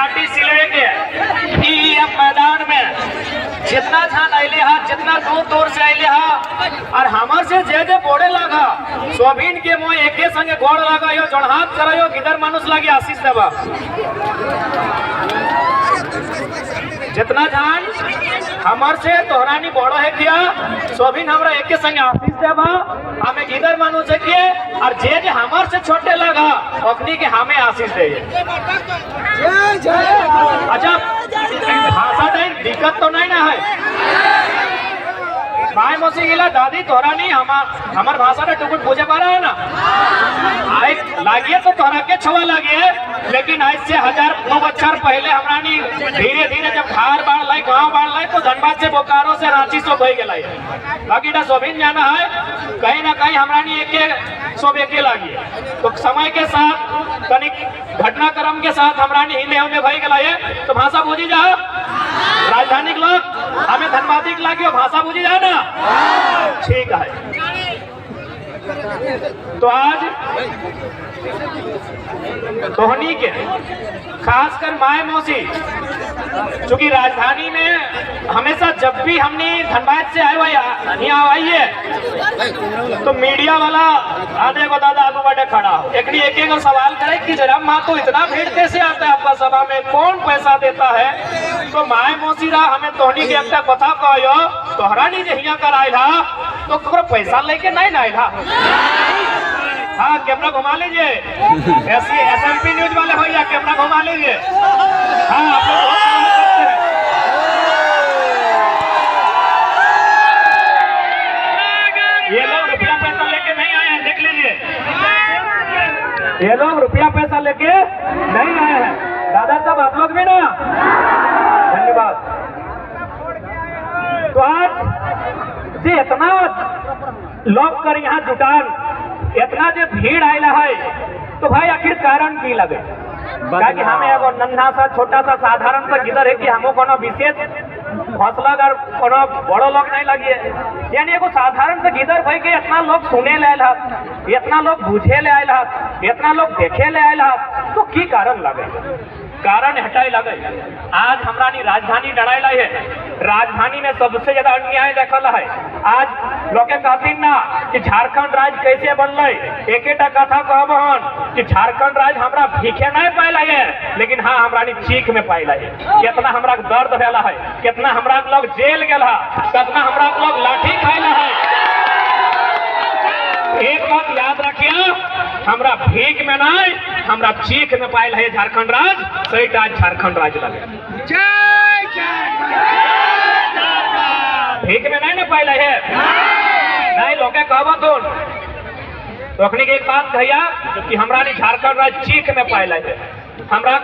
माटी सिलवे के ई मैदान में जितना छान अले हा, जितना दूर दूर से अले हा और हमर से जे बोड़े लगा सोबिन के मोह एके संगे गोड़ लगा यो जोड़हात करयो गिदर मानुस लागे आशीष देवा जितना जान हमर से तोहरानी बड़ो है किया सोबिन हमरा एक के संग आशीष देवा हमें गिदर मानुस है किए और जे हमर से छोटे लगा अपनी के हमें आशीष दे। अच्छा भाषा टाइम दिक्कत तो नहीं ना है माय मौसी गिला दादी तोहरा नहीं हमार भाषा ने टुकुट पूछे पा रहा है ना आए लागिए तो तोहरा के छुआ लागिए लेकिन आज से 1000 बच्चर पहले हमरा नहीं धीरे धीरे जब धार बाढ़ लाई गांव बाढ़ लाई तो धनबाद से बोकारो से रांची सो भई गेलाई बाकी ना सोबिन जाना है कहीं ना कहीं हमरा नहीं एक सब एके लागी तो समय के साथ तनिक घटनाक्रम के साथ हमरा नहीं हिंदे होने भई गेलाई तो भाषा बुझी जा राजधानी के लोग हमें धनबादी के लागी भाषा बुझी जा ना ठीक है। तो आज तोहनी के खासकर माय मौसी चूंकि राजधानी में हमेशा जब भी हमने धनबाद से आए यहाँ आइए तो मीडिया वाला आधे को दादा आगू बढ़े खड़ा हो एक सवाल करे कि जरा माँ तो इतना भीड़ कैसे आता है आपका सभा में कौन पैसा देता है तो माय मौसी रहा हमें तोहनी के एक कथा कहो तोहरा नहीं जे हियां कर आयला तो ककरो पैसा लेके नहीं ना आयला हाँ कैमरा घुमा लीजिए SMP न्यूज वाले हो या कैमरा घुमा लीजिए हाँ आप लोग बहुत करते हैं ये लोग रुपया पैसा लेके नहीं आए हैं देख लीजिए ये लोग रुपया पैसा लेके नहीं आए हैं दादा साहब आप लोग भी ना धन्यवाद। तो आज जी इतना लोग कर यहाँ जुटान इतना जो भीड़ आयला है तो भाई आखिर कारण की लगे कि हमें एगो नन्हा सा छोटा सा साधारण सा गिदर है कि हमको कोनो विशेष हौसला कर कोनो बड़ो लोग नहीं लगे यानी एगो साधारण सा गिदर भाई के इतना लोग सुने ले आयल इतना लोग बुझे ले आयल इतना लोग देखे ले आयल तो की कारण लगे कारण हटाई लगे आज हमरा राजधानी डराई लाई है राजधानी में सबसे ज्यादा अन्याय देखल है आज लोग कहती ना कि झारखंड राज्य कैसे बनल एक कथा कहबहन कि झारखंड राज्य हमरा भीखे नहीं पाइला है लेकिन हाँ हमरा चीख में पाइला है कितना हमरा दर्द भेला है कितना हमरा लोग जेल गेला कितना हमरा लोग लाठी खाइला है। एक बात याद रखिए हमरा भीख में नहीं हमरा चीख में पाइल है झारखंड राज्य सही आज झारखंड राज्य लगे भीख में नहीं ना पाइल है नहीं लोग कहब तो अखनी के एक बात कहिया कि हमरा झारखंड राज्य चीख में पाइल है हमरा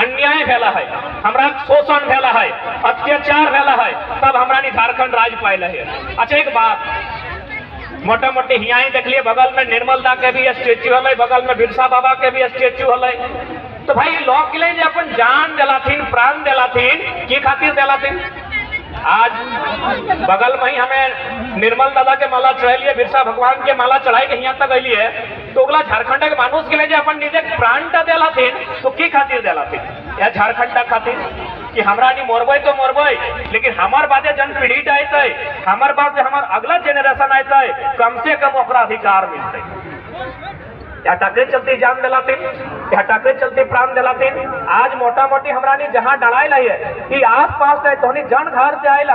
अन्याय भेला है हमरा शोषण भेला है अत्याचार भेला है तब हमरा झारखंड राज्य पाइल है। अच्छा एक बात मोटा मोटी हिया ही देख लिए बगल में निर्मल दा के भी स्टेच्यू हल बगल में बिरसा बाबा के भी स्टेच्यू हल तो भाई लोग के लिए अपन जान दिलाथिन प्राण दिलाथिन की खातिर दिलाथिन आज बगल में ही हमें निर्मल दादा के माला चढ़ाइए बिरसा भगवान के माला चढ़ाई के यहाँ तक अलिए तो अगला झारखंड के मानुष के लिए अपन निजे प्राण टा दिलाथिन तो की खातिर दिलाथिन या झारखंड खातिर कि हमरा नहीं मोरबई तो मोरबई लेकिन हमार बादे जन पीढ़ी आते हमार बाद हमार अगला जेनरेशन आते कम से कम ओकरा अधिकार मिलते या टाकरे चलते जान दिलातीन या टाकरे चलते प्राण दिलातीन आज मोटा मोटी हमरा जहाँ डराई लाई है कि आस पास तोहनी जन घर से आयल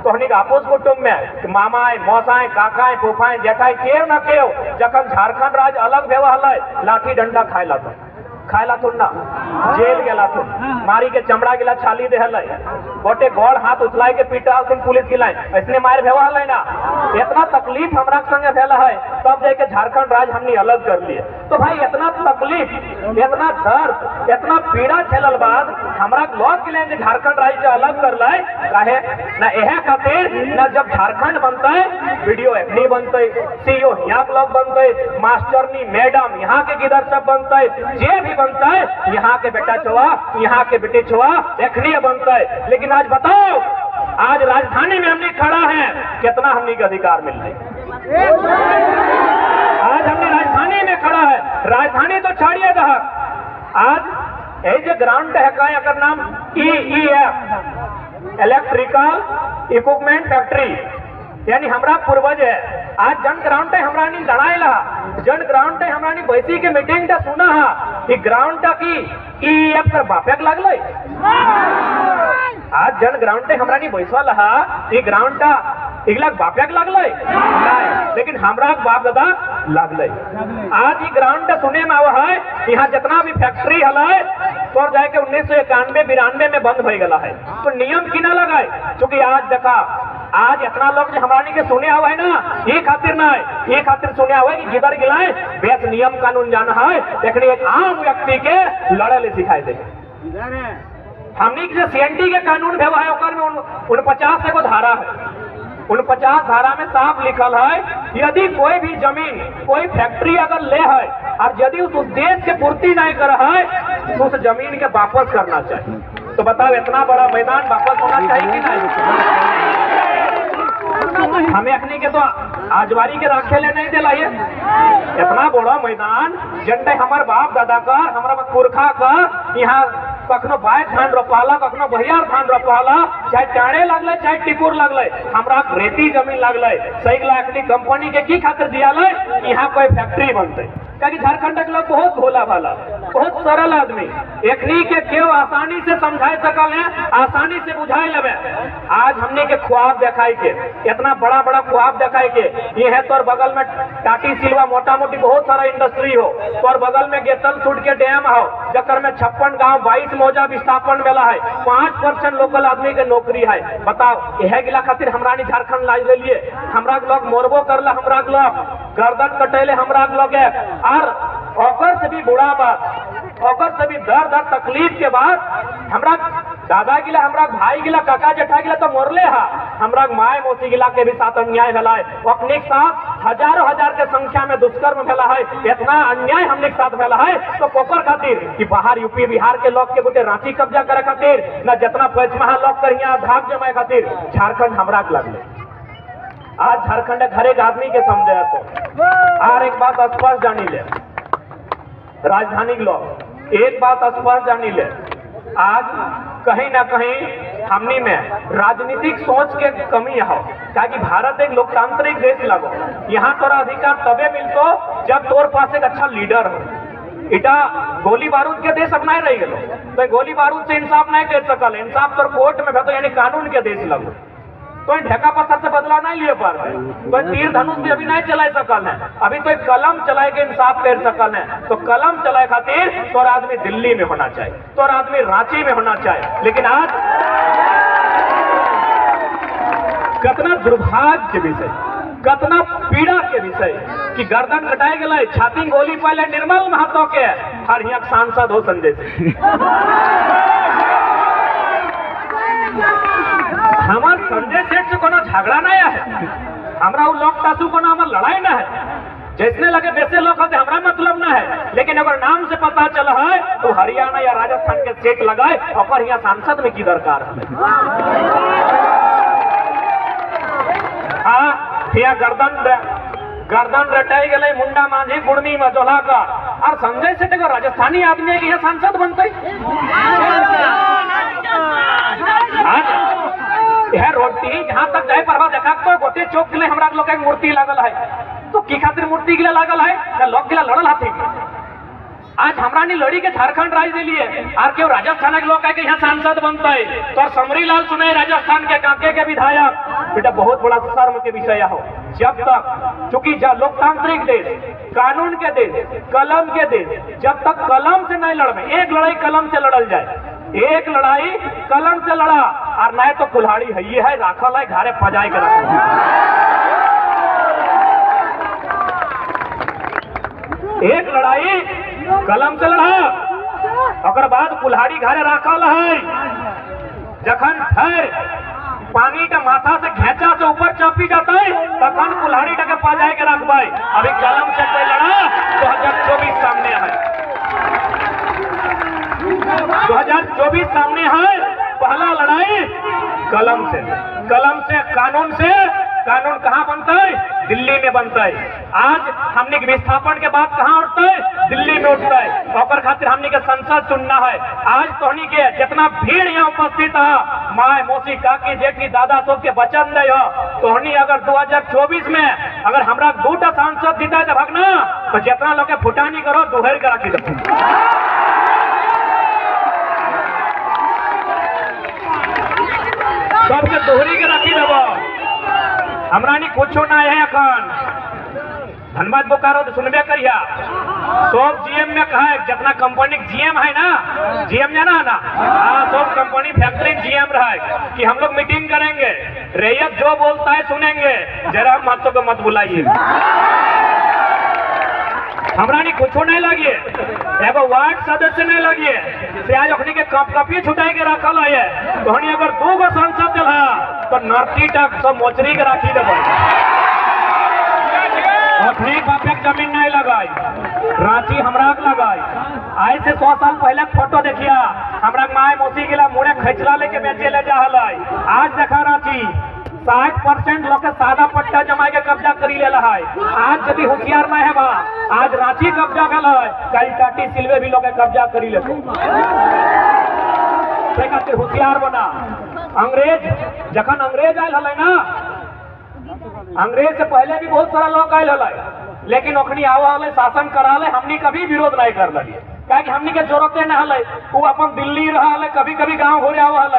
तोहनी आपोस कुटुम्ब में मामाए मौसाए काकाए फूफाए जेठाई केव न केव जखन झारखंड राज्य अलग भेवा हल लाठी डंडा खायला थुन ना जेल गेला थुन मारी के चमड़ा गिला छाली दे हल गोटे गौड़ हाथ उछलाई के पीटा हथिन पुलिस गिलाई ऐसने मार भेवा हल ना इतना तकलीफ हमरा संगे भेला है तब जाके झारखंड राज्य हमने अलग कर लिए तो भाई इतना तकलीफ इतना दर्द इतना पीड़ा झेलल बाद हमरा लोग के लिए झारखंड राज्य से अलग कर लाए काहे ना यह खातिर ना जब झारखंड बनता है वीडियो एफडी बनते CEO यहाँ ब्लॉक बनते मास्टरनी मैडम यहाँ के गिदर सब बनते जे भी बनता है यहाँ के बेटा छुआ यहाँ के बेटे छुआ एखनी बनता है लेकिन आज बताओ आज राजधानी में हमने खड़ा है कितना हमने के अधिकार मिल रहे आज हमने राजधानी में खड़ा है राजधानी तो छाड़िए आज यही जो ग्रांट है का अगर नाम EEF इलेक्ट्रिकल इक्विपमेंट फैक्ट्री, यानी हमरा पूर्वज है। आज जन ग्राउंड है हमरा नहीं लड़ाई ला, जन ग्राउंड है हमरा नहीं बैसी के मीटिंग टा सुना हा कि ग्राउंड टा की EEF कर बापेक लगले। आज जन ग्राउंड है हमरा नहीं बैसवा लहा ये ग्राउंड टा इगलाक बापेक लगले नहीं, लेकिन हमरा बाप दादा लगले। आज ये ग्राउंड सुने में आवा है यहाँ जितना भी फैक्ट्री हलाए तो जाके 1991-92 में बंद हो गया है। तो नियम किना लगाए, क्योंकि आज देखा आज इतना लोग जो हमारी के सुने हुआ है ना, ये खातिर ना है, ये खातिर सुने हुआ है कि जिधर गिलाए बेस नियम कानून जाना है, लेकिन एक आम व्यक्ति के लड़े ले सिखाए दे। हमने जो CNT के कानून भेवा है ओकर में 49 को धारा है। 49 धारा में साफ लिखल है यदि कोई भी जमीन कोई फैक्ट्री अगर ले है और यदि उस उद्देश्य की पूर्ति नहीं कर है तो उस जमीन के वापस करना चाहिए। तो बताओ इतना बड़ा मैदान वापस होना चाहिए कि नहीं? हमें अपने के तो आजवारी के राखे ले नहीं दिलाइए। इतना बड़ा मैदान जंडे हमारे बाप दादा का हमारा पुरखा का यहाँ कखनो बाय धान रोपाला कखनो बहियार धान रोपाला, चाहे टाणे लगले चाहे टिकुर लगले, हमरा रेती जमीन लगले सही लाखनी कंपनी के की खातिर दिया ले यहाँ कोई फैक्ट्री बनते। क्योंकि झारखंड के लोग बहुत भोला भाला बहुत सरल आदमी, एकनी के क्यों आसानी से समझाए सकल है, आसानी से बुझाए लगे। आज हमने के ख्वाब दिखाई के इतना बड़ा बड़ा ख्वाब दिखाई के ये है तोर बगल में टाटी सिलवा मोटा मोटी बहुत सारा इंडस्ट्री हो, तोर बगल में गेतल सूट के डैम हो जकर में 56 गांव 22 मौजा विस्थापन मिला है, 5% लोकल आदमी के नौकरी है। बताओ यह गिला खातिर हमरा झारखंड लाई ले लिए, हमरा लोग मोरबो करला, हमरा लोग गर्दन कटेले, हमरा लोग और ओकर से भी बुरा बात ओकर से भी दर्द और तकलीफ के बाद हमरा दादा गिला हमरा भाई गिला काका जेठा गिला तो मोरले हा, हमरा माय मौसी गिला के भी साथ अन्याय भेला है। अपने के साथ हजारों हजार के संख्या में दुष्कर्म भेला है, इतना अन्याय हमने के साथ भेला है। तो कोकर खातिर कि बाहर यूपी बिहार के लोग के बुटे रांची कब्जा करे खातिर न जितना पचमहा लोग कर यहाँ धाक जमाए खातिर झारखंड हमरा के लगले। आज झारखंड हर एक आदमी के समझे तो और एक बात स्पष्ट जानी ले राजधानी के लोग, एक बात स्पष्ट जानी ले आज कहीं ना कहीं हमनी में राजनीतिक सोच के कमी हो, ताकि भारत एक लोकतांत्रिक देश लगो, यहाँ तोरा अधिकार तबे मिलतो जब तोर पास एक अच्छा लीडर हो। इटा गोली बारूद के देश अपनाए रही गलो तो गोली बारूद से इंसाफ नहीं कर सकल, इंसाफ तोर कोर्ट में भेतो यानी कानून के देश लगो। तो ढेका पत्थर से बदला नहीं लिए पार है, तो तीर धनुष भी अभी नहीं चला सकल है, अभी तो कलम चलाए के इंसाफ कर सकल है। तो कलम चलाए खातिर तोर आदमी दिल्ली में होना चाहिए, तोर आदमी रांची में होना चाहिए। लेकिन आज कितना दुर्भाग्य के विषय, कितना पीड़ा के विषय कि गर्दन कटाए गए, छाती गोली पहले निर्मल महतो के हर यहाँ सांसद हो संजय सिंह। हमार संजय सेठ से कोनो झगड़ा नहीं है, हमरा वो लोग तासु को हमार लड़ाई ना है, जैसने लगे वैसे लोग होते हमरा मतलब ना है। लेकिन अगर नाम से पता चला है तो हरियाणा या राजस्थान के सेठ लगाए और यहाँ सांसद में की दरकार है। हाँ यहाँ गर्दन रटाई गए मुंडा मांझी गुड़नी मजोला का, और संजय सेठ अगर राजस्थानी आदमी है यहाँ सांसद बनते। यह रोटी जहाँ तक जाए परवा देखा तो गोटे चौक के लिए हमरा लोग एक मूर्ति लागल है, तो की खातिर मूर्ति के लिए लागल है लोग के लिए लड़ल हाथी। आज हमरा नहीं लड़ी के झारखंड राज्य दे लिए और क्यों राजस्थान के लोग यहाँ सांसद बनता है। तो समरी लाल सुने राजस्थान के कांके के विधायक, बेटा बहुत बड़ा शर्म के विषय हो। जब तक चूंकि लोकतांत्रिक देश, कानून के देश, कलम के देश, जब तक कलम से नहीं लड़े, एक लड़ाई कलम से लड़ल जाए, एक लड़ाई कलम से लड़ा और नहीं तो कुल्हाड़ी है ये है राखल है घरे पजाए के रखा। एक लड़ाई कलम से लड़ा और बाद कुल्हाड़ी घरे राखल है, जखन फिर पानी का माथा से घेचा से ऊपर चापी जाता है तखन कुल्हाड़ी के पजाए के रखबे। अभी कलम से कोई लड़ा 2024 सामने है, 2024 सामने है। पहला लड़ाई कलम से, कानून कहाँ बनता है? दिल्ली में बनता है। आज हमने के विस्थापन के बाद कहाँ उठता है? दिल्ली में उठता है। और खातिर हमने के संसद चुनना है। आज तोहनी के जितना भीड़ यहाँ उपस्थित है, माए मौसी काकी जेठी दादा सब के वचन दे हो, तोहनी अगर 2024 में अगर हमरा 2टा सांसद जीता तो भगना, तो जितना लोग के फुटानी करो दोहर के रखी दो। सबके दोहरी के रखी देव। हमरा नहीं कुछ ना है अखन धनबाद बोकारो तो सुनबे करिया। सब जीएम में कहा है, जितना कंपनी जीएम है ना, जीएम जाना है ना, हाँ सब कंपनी फैक्ट्री जीएम रहा है कि हम लोग मीटिंग करेंगे, रैयत जो बोलता है सुनेंगे, जरा महत्व को मत बुलाइए। हमरा नहीं कुछ नहीं लगिए, एगो वार्ड सदस्य नहीं लगिए से आज अपनी के कपी छुटाई के रखल है। तो अगर 2 गो सांसद दिल तो नर्ती तक सब मोचरी के राखी देव। अपनी बापे जमीन नहीं लगाई, रांची हमरा लगाई। आज से 100 साल पहले फोटो देखिया, हमरा माए मौसी के मुड़े खैचला लेके बेचे ले जा। आज देखा रांची 60% लोग के सादा पट्टा जमा के कब्जा करी ले है। आज यदि होशियार नहीं है बा, आज रांची कब्जा गल है, कल टाटी सिलवे भी लोग के कब्जा करी ले। होशियार बना। अंग्रेज जखन अंग्रेज आयल है ना, अंग्रेज से पहले भी बहुत सारा लोग आयल है, लेकिन ओखनी आवा शासन करा ले, हमनी कभी विरोध नहीं कर लिये। क्या हमनी के जरूरते न हल, वो अपन दिल्ली रहा, कभी कभी गाँव घूरे आवा हल।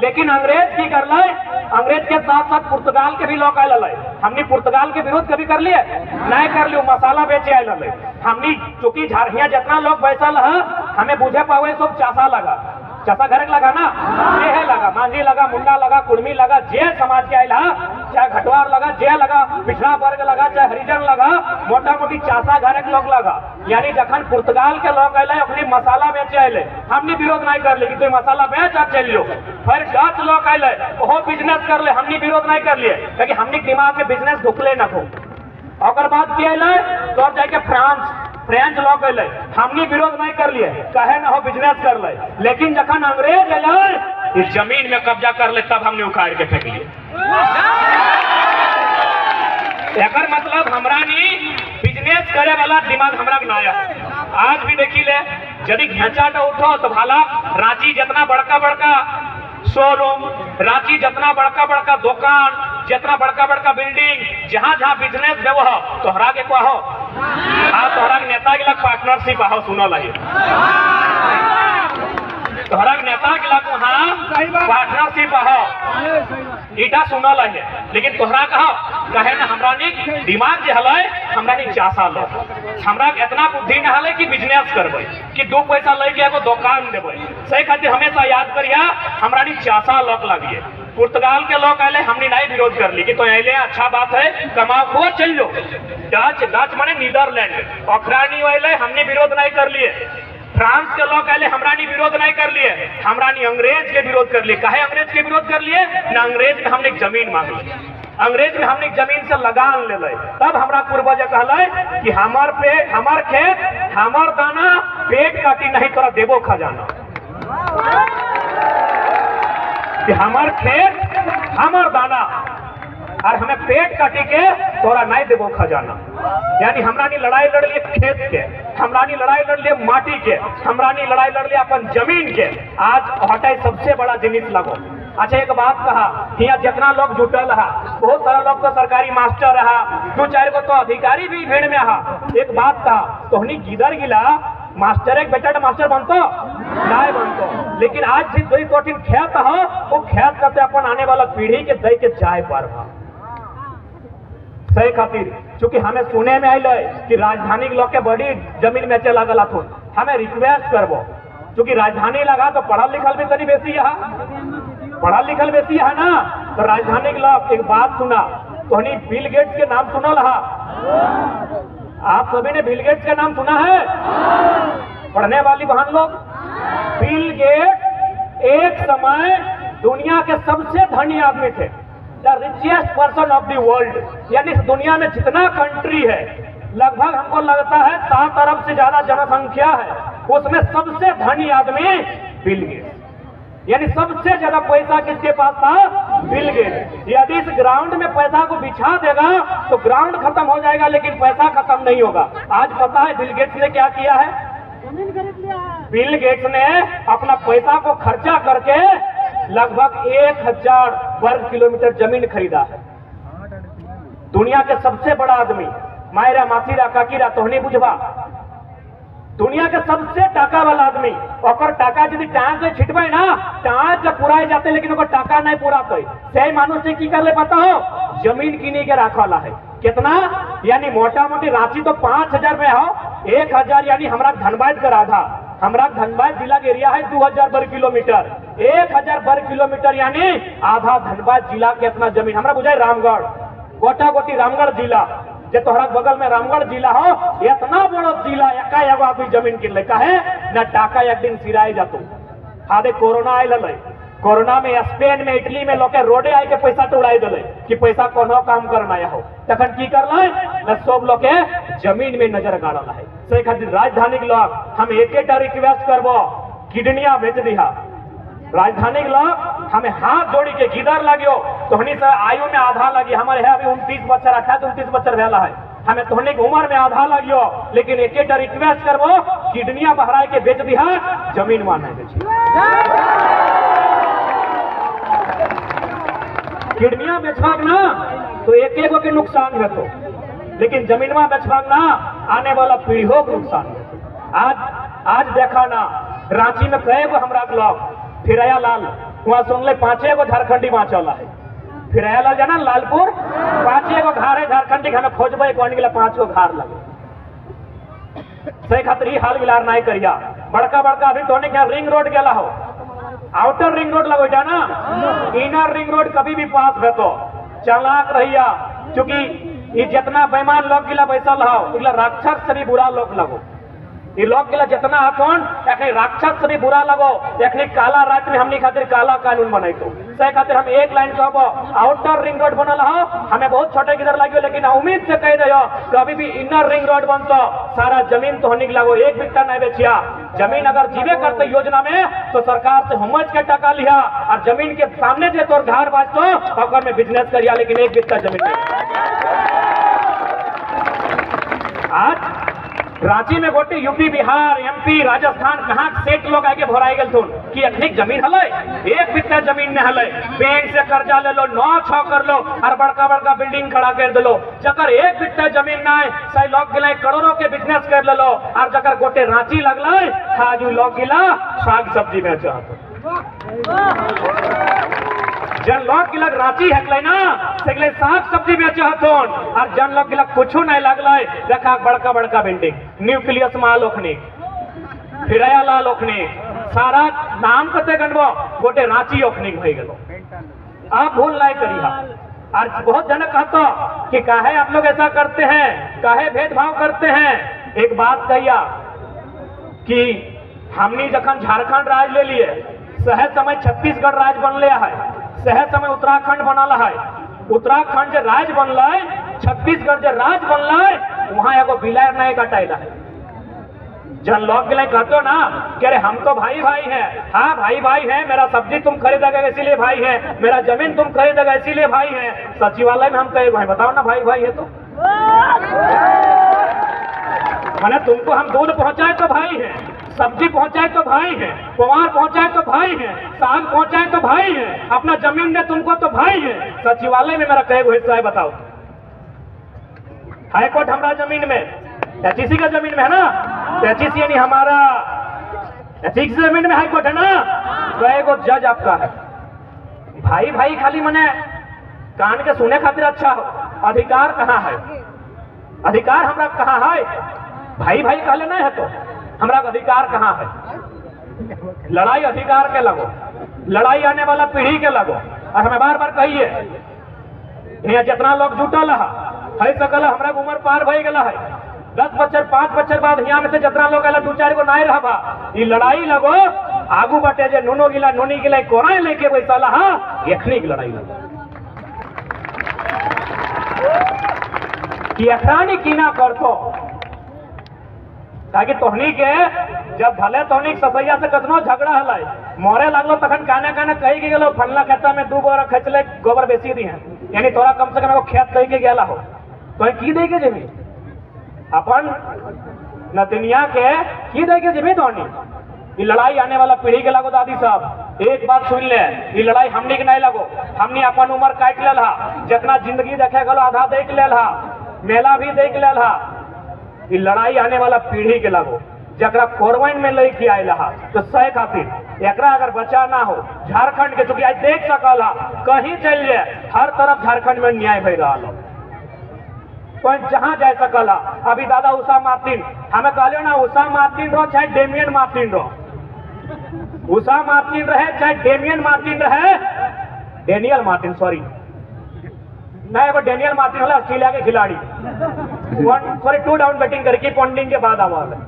लेकिन अंग्रेज की कर ले, अंग्रेज के साथ साथ पुर्तगाल के भी लोग आयल है। हमनी पुर्तगाल के विरोध कभी कर लिए नहीं कर लियो, मसाला बेचे आयल है। हमनी चूंकि झारखिया जितना लोग बैसल है, हमें बुझे पावे सब चासा लगा, चासा घर लगा ना, ये है लगा, मांझी लगा, मुंडा लगा, कुर्मी लगा, जे समाज के आयल है, चाहे घटवार लगा, जे लगा, पिछड़ा वर्ग लगा, चाहे हरिजन लगा, मोटा मोटी चासा घर के लोग लगा। यानी जखन पुर्तगाल के लोग आये अपनी मसाला बेचे आये, हमने विरोध नहीं कर ली कि तुम मसाला बेच आप चल लो। फिर डच लोग आये वो बिजनेस कर ले, हमने विरोध नहीं कर लिए, क्योंकि हमने दिमाग में बिजनेस ढुकले न हो। और बात की आये तो जाके फ्रेंच लोग अल, हमने विरोध नहीं कर लिए, कहे ना हो बिजनेस कर ले। लेकिन जखन अंग्रेज अल इस जमीन में कब्जा कर ले, तब हमने उखाड़ के फेंक लिए। एकर मतलब हमरा नहीं बिजनेस करे वाला दिमाग हमरा ना आया। आज भी देखी ले, यदि घेचाट उठो तो भाला रांची जितना बड़का बड़का शोरूम, रांची जितना बड़का बड़का दुकान, जितना बड़का बड़का बिल्डिंग, जहाँ जहाँ बिजनेस देव हो तोहरा के कहो, हाँ तोहरा के नेता के लग पार्टनरशिप हो, सुनो लगे तोहरा के नेता के लग हाँ पार्टनरशिप हो, ईटा सुनो लगे। लेकिन तोहरा कहो कहे ना हमरा नहीं दिमाग जो हल, हमरा नहीं चासा लो, हमरा इतना बुद्धि न हल कि बिजनेस करबे, कि 2 पैसा लेके एगो दुकान देवे। सही खातिर हमेशा याद करिया, हमरा नहीं चासा लोग लगिए। पुर्तगाल के लोग आए, हमने नहीं विरोध कर ली कि तो अले अच्छा बात है, कमाओ खो चल लो। डच माने नीदरलैंड, अखरानी वाले हमने विरोध नहीं कर लिए। फ्रांस के लोग आए, हमरा नहीं विरोध नहीं कर लिए, हमरा नहीं अंग्रेज के विरोध कर लिए। कहे अंग्रेज के विरोध कर लिए ना, अंग्रेज में हमने जमीन मांग ली, अंग्रेज में हमने जमीन से लगान ले ले। तब हमरा पूर्वज कहले कि हमार खेत हमार दाना, पेट काटी नहीं तोरा देबो खजाना। कि हमार खेत हमार दाना और हमें पेट काटी के तोरा नहीं देबो खजाना। यानी हमरा नहीं लड़ाई लड़ लिए खेत के, हमरा नहीं लड़ाई लड़ लिए माटी के, हमरा नहीं लड़ाई लड़ लिए अपन जमीन के। आज हटाई सबसे बड़ा जिनिस लगो। अच्छा एक बात कहा, यहाँ जितना लोग जुटल रहा, बहुत सारा लोग तो सरकारी मास्टर रहा, 2-4 गो तो अधिकारी भी भीड़ में रहा। एक बात कहा, तोहनी गिदर गिला मास्टर एक बेटा मास्टर बनतो नहीं बनतो। लेकिन आज से 2 कठिन खेत हो, वो खेत करते अपन आने वाला पीढ़ी के दे के जाए पर। सही खातिर चूंकि हमें सुने में आयल कि राजधानी के लोग के बड़ी जमीन में चला गला थो, हमें रिक्वेस्ट करबो, चूंकि राजधानी लगा तो पढ़ल लिखल भी तनी बेसी है, पढ़ल लिखल बेसी है ना, तो राजधानी के लोग एक बात सुना, तोहनी बिल गेट्स के नाम सुनल हा? आप सभी ने बिल गेट्स का नाम सुना है? पढ़ने वाली बहन लोग, बिल गेट्स एक समय दुनिया के सबसे धनी आदमी थे, the richest person of the world. यानी इस दुनिया में जितना कंट्री है, लगभग हमको लगता है 7 अरब से ज्यादा जनसंख्या है, उसमें सबसे धनी आदमी बिल गेट्स। यानी सबसे ज्यादा पैसा किसके पास था? Bill Gates. यदि इस ग्राउंड में पैसा को बिछा देगा तो ग्राउंड खत्म हो जाएगा, लेकिन पैसा खत्म नहीं होगा। आज पता है बिल गेट्स ने क्या किया है? बिल गेट्स ने अपना पैसा को खर्चा करके लगभग 1000 वर्ग किलोमीटर जमीन खरीदा है। दुनिया के सबसे बड़ा आदमी, मायरा मासीरा काकीरा तोहनी बुझवा, दुनिया के सबसे टाका वाला आदमी, और टाका यदि टाँग से छिटबे ना टाँग जब पुराए जाते, लेकिन ओकर टाका नहीं पूरा करे, सही मानुष से की कर ले पता हो? जमीन किनी के रखवाला है। कितना? यानी मोटा मोटी रांची तो 5000 में हो, 1000 यानी हमारा धनबाद का आधा। हमारा धनबाद जिला के एरिया है 2000 वर्ग किलोमीटर, 1000 वर्ग किलोमीटर यानी आधा धनबाद जिला के इतना जमीन। हमारा बुझाए रामगढ़, गोटा गोटी रामगढ़ जिला, जे तोहरा बगल में रामगढ़ जिला हो, इतना बड़ा जिला एका एगो आदमी जमीन किन ले काहे ना टाका एक दिन सिराए जातो। हादे कोरोना आयल है, कोरोना में स्पेन में इटली में लोग रोडे आए के पैसा उड़ाई दिले कि पैसा कोनो काम करना हो, तखन की करल ना सब लोग के जमीन में नजर गाड़ल है। से खातिर राजधानी के लोग हम एकेटा रिक्वेस्ट करबो, किडनिया बेच दिहा। राजधानी के लोग हमें हाथ जोड़ी के गिदर लगियो, तोहनी से आयु में आधा लगी, हमारे है अभी 29 बच्चर, 28-29 बच्चर भेला है, हमें तोहनी के उम्र में आधा लगियो, लेकिन एकेटा रिक्वेस्ट करबो, किडनिया बहराए के बेच दिहा, जमीन मान नहीं बेची। किडनिया बेचबाक ना तो एक के नुकसान हेतो, लेकिन जमीनवा बेचबाक ना आने वाला पीढ़ियों को नुकसान हेतो। आज देखा ना रांची में कई गो हमरा लोग फिराया लाल, वहाँ सुन ले 5 गो झारखंडी बाँचल है। फिराया लाल जाना लालपुर 5 गो घर है झारखंडी, हमें खोजबे कौन के 5 गो घर लगे। से खातिर हाल विलार नहीं करिया। बड़का बड़का अभी तो क्या रिंग रोड गेला हो, आउटर रिंग रोड लगो जाना, इनर रिंग रोड कभी भी पास है तो चालाक रहिया, क्योंकि ये जितना बेईमान लोग गिला बैसल हो, इला राक्षस से भी बुरा लोग लगो। ये लोग गिला जितना आकौन एक राक्षस से भी बुरा लगो, एक काला रात में हमनी खातिर काला कानून बनाई तो से खातिर हम एक लाइन कहबो, आउटर रिंग रोड बनल हो, हमें बहुत छोटे किधर लगियो, लेकिन उम्मीद से कह दियो कभी भी इनर रिंग रोड बनतो सारा जमीन तो होने लगो, एक बिट्टा नहीं बेचिया। जमीन अगर जीवे करते योजना में तो सरकार से हमज के टका लिया, और जमीन के सामने जे तोर घर बाजतो अगर में बिजनेस करिया, लेकिन एक बिट्टा जमीन नहीं। आज रांची में गोटे यूपी बिहार एमपी राजस्थान कहाँ सेठ लोग आके भराई गल थुन कि अखनिक जमीन हले, एक बिट्टा जमीन ने हले, बैंक से कर्जा ले लो, 9-6 कर लो, और बड़का बड़का बिल्डिंग खड़ा कर दे लो। जकर एक बिट्टा जमीन ना है सही लोग गिला करोड़ों के बिजनेस कर ले लो, और जकर गोटे रांची लगल खाजू लोग गिला साग सब्जी में चाहते। जन लोग गिलक रांची हकले ना सेगले साग सब्जी बेचे हतोन, और जन लोग गिलक कुछो नहीं लगले, देखा बड़का बड़का बिल्डिंग न्यूक्लियस माल ओखनी, फिराया लाल ओखनी, सारा नाम कते गणबो गोटे रांची ओखनी भई गेलो। आप भूल नहीं करिहा। और बहुत जन कहतो कि काहे आप लोग ऐसा करते हैं, काहे भेदभाव करते हैं। एक बात कहिया कि हमनी जखन झारखंड राज ले लिए, सहज समय छत्तीसगढ़ राज बनले है, सहज समय उत्तराखंड बनल है, उत्तराखंड जो राज बनल, छत्तीसगढ़ जो राज बनल, वहां एगो बिलायर नहीं कटाइला है। जन लोग के लिए कहते ना कि अरे हम तो भाई भाई हैं, हाँ भाई भाई हैं, मेरा सब्जी तुम खरीदेगा इसीलिए भाई है, मेरा जमीन तुम खरीदेगा इसीलिए भाई है। सचिवालय में हम कहे भाई, बताओ ना भाई भाई है तो मैंने तुमको हम दूध पहुंचाए तो भाई है, सब्जी पहुंचाए तो भाई है, पवार पहुंचाए तो भाई है, साग पहुंचाए तो भाई है, अपना जमीन दे तुमको तो भाई है। सचिवालय में मेरा कई हिस्सा है, बताओ। हाईकोर्ट हमारा जमीन में, एचईसी का जमीन में है ना, एचईसी यानी हमारा एचईसी जमीन में हाईकोर्ट है ना, कई गो जज आपका है। भाई भाई खाली मने कान के सुने खातिर अच्छा हो, अधिकार कहाँ है? अधिकार हमरा कहाँ है? भाई भाई कहले नहीं है तो हमरा अधिकार कहाँ है? लड़ाई अधिकार के लगो, लड़ाई आने वाला पीढ़ी के लगो। और हमें बार बार कहिए यहाँ जितना लोग जुटल है सकल हमरा उम्र पार भई गला है, 10 बच्चर 5 बच्चर बाद यहाँ में से जितना लोग आला 2-4 गो नहीं रहबा, ये लड़ाई लगो आगू बटे जे नुनो गिला नोनी गिला कोना लेके बैसाला हा एखनी की लड़ाई लगो कि अखरानी की ना करतो। ताकि तोहनी के जब भले तोहनी ससैया से कतनो झगड़ा हलाई मोरे लगलो तखन काने काने कही के गेलो फल्ला खेता में 2 बोरा खचले गोबर बेची दी है, यानी तोरा कम से कम एगो खेत दे के गेला हो तो की दे के जेबी अपन नतनिया के की दे के जेबी तोहनी। ये लड़ाई आने वाला पीढ़ी के लागो दादी साहब एक बात सुन ले, ये लड़ाई हमनी के नहीं लगो, हमनी अपन उम्र काट लेल हा, जितना जिंदगी देखे गलो आधा देख लेल हा, मेला भी देख लेल हा। ये लड़ाई आने वाला पीढ़ी के लगो जरा कोरवैन में लेके आयल हा तो सह खातिर एकरा अगर बचा ना हो झारखंड के चूंकि आज देख सकल हा कहीं चल जाए हर तरफ झारखंड में न्याय भई रहा हो तो जहां जा सकल हा। अभी दादा उषा मार्टिन हमें कहलियो ना उषा मार्टिन रो चाहे डेमियन मार्टिन रो, उषा मार्टिन रहे चाहे डेमियन मार्टिन रहे, डेनियल मार्टिन सॉरी नहीं वो डेनियल मार्टिन वाला ऑस्ट्रेलिया के खिलाड़ी 2 डाउन बैटिंग करके पॉन्डिंग के बाद आवाज है।